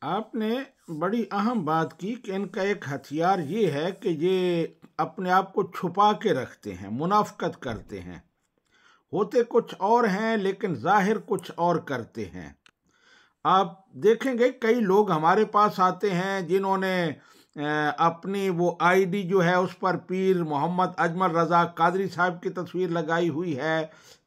आपने बड़ी अहम बात की कि इनका एक हथियार ये है कि ये अपने आप को छुपा के रखते हैं, मुनाफकत करते हैं, होते कुछ और हैं लेकिन जाहिर कुछ और करते हैं। आप देखेंगे कई लोग हमारे पास आते हैं जिन्होंने अपनी वो आईडी जो है उस पर पीर मोहम्मद अजमल रज़ा कादरी साहब की तस्वीर लगाई हुई है,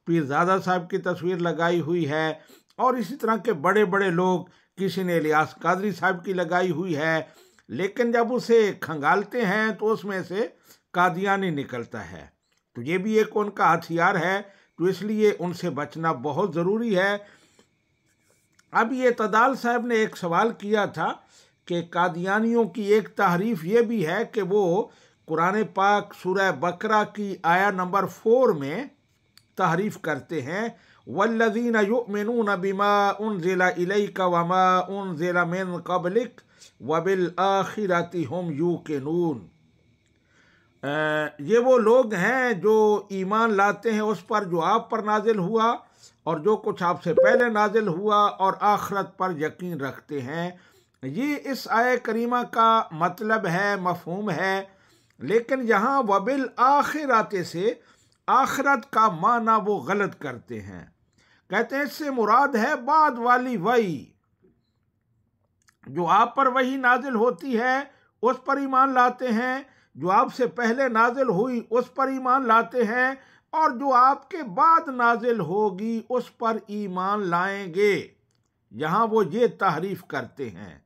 पीरजादा साहब की तस्वीर लगाई हुई है, और इसी तरह के बड़े बड़े लोग, किसी ने इलियास कादरी साहब की लगाई हुई है। लेकिन जब उसे खंगालते हैं तो उसमें से कादियानी निकलता है। तो ये भी एक उनका हथियार है, तो इसलिए उनसे बचना बहुत ज़रूरी है। अब ये तदाल साहब ने एक सवाल किया था कि कादियानियों की एक तहरीफ ये भी है कि वो कुरान पाक सूरह बकरा की आया नंबर 4 में तहरीफ करते हैं, वल्लज़ीना युमिनून बिमा उनज़िला इलैका वमा उनज़िला मिन क़ब्लिक वबिल आखिरति हुम यूक़िनून। ये वो लोग हैं जो ईमान लाते हैं उस पर जो आप पर नाजिल हुआ और जो कुछ आपसे पहले नाजिल हुआ, और आखरत पर यकीन रखते हैं। ये इस आय करीमा का मतलब है, मफहूम है। लेकिन यहाँ वबिल आखिरत से आखरत का माना वो गलत करते हैं। कहते हैं इससे मुराद है बाद वाली वही, जो आप पर वही नाजिल होती है उस पर ईमान लाते हैं, जो आपसे पहले नाजिल हुई उस पर ईमान लाते हैं, और जो आपके बाद नाजिल होगी उस पर ईमान लाएंगे। यहाँ वो ये तहरीफ करते हैं।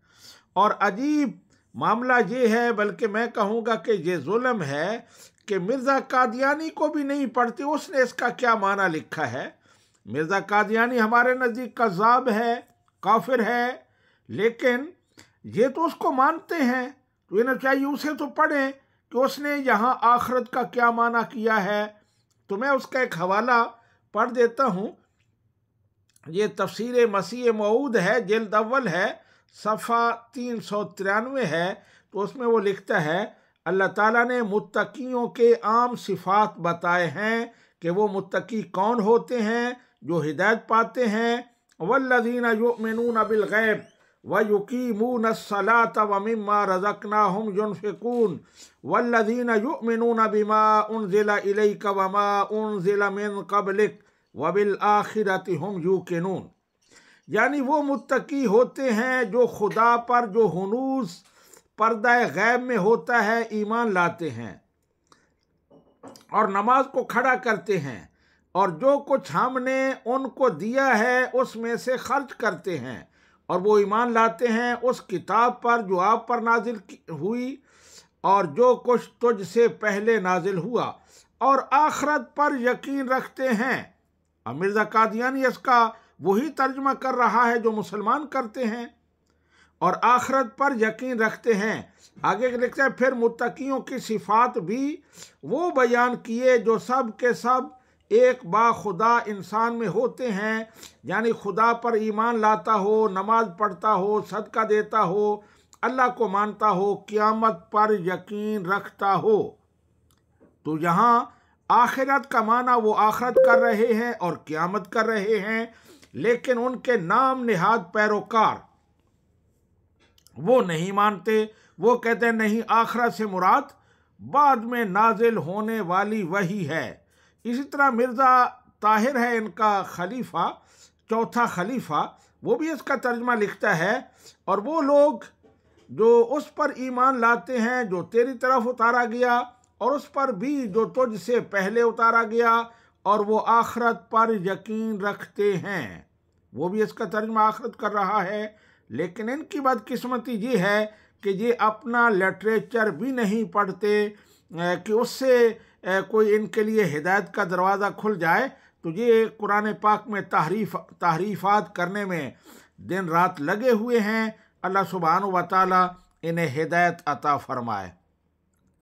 और अजीब मामला ये है, बल्कि मैं कहूँगा कि ये जुल्म है कि मिर्ज़ा कादियानी को भी नहीं पढ़ते उसने इसका क्या माना लिखा है। मिर्ज़ा कादियानी हमारे नज़दीक कज़्ज़ाब है, काफिर है, लेकिन ये तो उसको मानते हैं, तो इन्हें चाहिए उसे तो पढ़ें कि उसने यहाँ आखरत का क्या माना किया है। तो मैं उसका एक हवाला पढ़ देता हूँ। ये तफसीर मसीह मऊद है, जिल्द अव्वल है, सफ़ा 393 है। तो उसमें वो लिखता है, अल्लाह ताला ने मुत्तकियों के आम सिफात बताए हैं कि वो मुत्तकी कौन होते हैं, जो हिदायत पाते हैं। वल्लज़ीना युमिनून बिल गैब व युकीमून अस्सलात व मिम्मा रज़क़नाहुम युनफ़िकून वल्लज़ीना युमिनून बिमा उनज़िला इलैका व मा उनज़िला मिन क़ब्लिक व बिल आखिरति हुम यूक़िनून। यानी वो मुत्तकी होते हैं जो खुदा पर, जो हुनूस पर्दा गैब में होता है, ईमान लाते हैं और नमाज को खड़ा करते हैं, और जो कुछ हमने उनको दिया है उसमें से खर्च करते हैं, और वो ईमान लाते हैं उस किताब पर जो आप पर नाजिल हुई और जो कुछ तुझसे पहले नाजिल हुआ, और आखरत पर यकीन रखते हैं। अब मिर्ज़ा कादियानी इसका वही तर्जमा कर रहा है जो मुसलमान करते हैं, और आखरत पर यकीन रखते हैं। आगे लिखते हैं, फिर मुत्तकियों की सिफात भी वो बयान किए जो सब के सब एक बाखुदा इंसान में होते हैं, यानी खुदा पर ईमान लाता हो, नमाज पढ़ता हो, सदका देता हो, अल्लाह को मानता हो, क़यामत पर यकीन रखता हो। तो यहाँ आखिरत का माना वो आखिरत कर रहे हैं और क़यामत कर रहे हैं, लेकिन उनके नाम निहाद पैरोकार वो नहीं मानते। वो कहते हैं नहीं, आखिरत से मुराद बाद में नाजिल होने वाली वही है। इसी तरह मिर्ज़ा ताहिर है इनका खलीफा, चौथा खलीफा, वो भी इसका तर्जमा लिखता है, और वो लोग जो उस पर ईमान लाते हैं जो तेरी तरफ उतारा गया, और उस पर भी जो तुझसे पहले उतारा गया, और वो आखरत पर यकीन रखते हैं। वो भी इसका तर्जमा आखरत कर रहा है। लेकिन इनकी बदकिस्मती ये है कि ये अपना लिटरेचर भी नहीं पढ़ते कि उससे कोई इनके लिए हिदायत का दरवाज़ा खुल जाए। तो ये कुरान पाक में तहरीफ़ात करने में दिन रात लगे हुए हैं। अल्लाह सुब्हानहू व तआला इन्हें हिदायत अता फरमाए।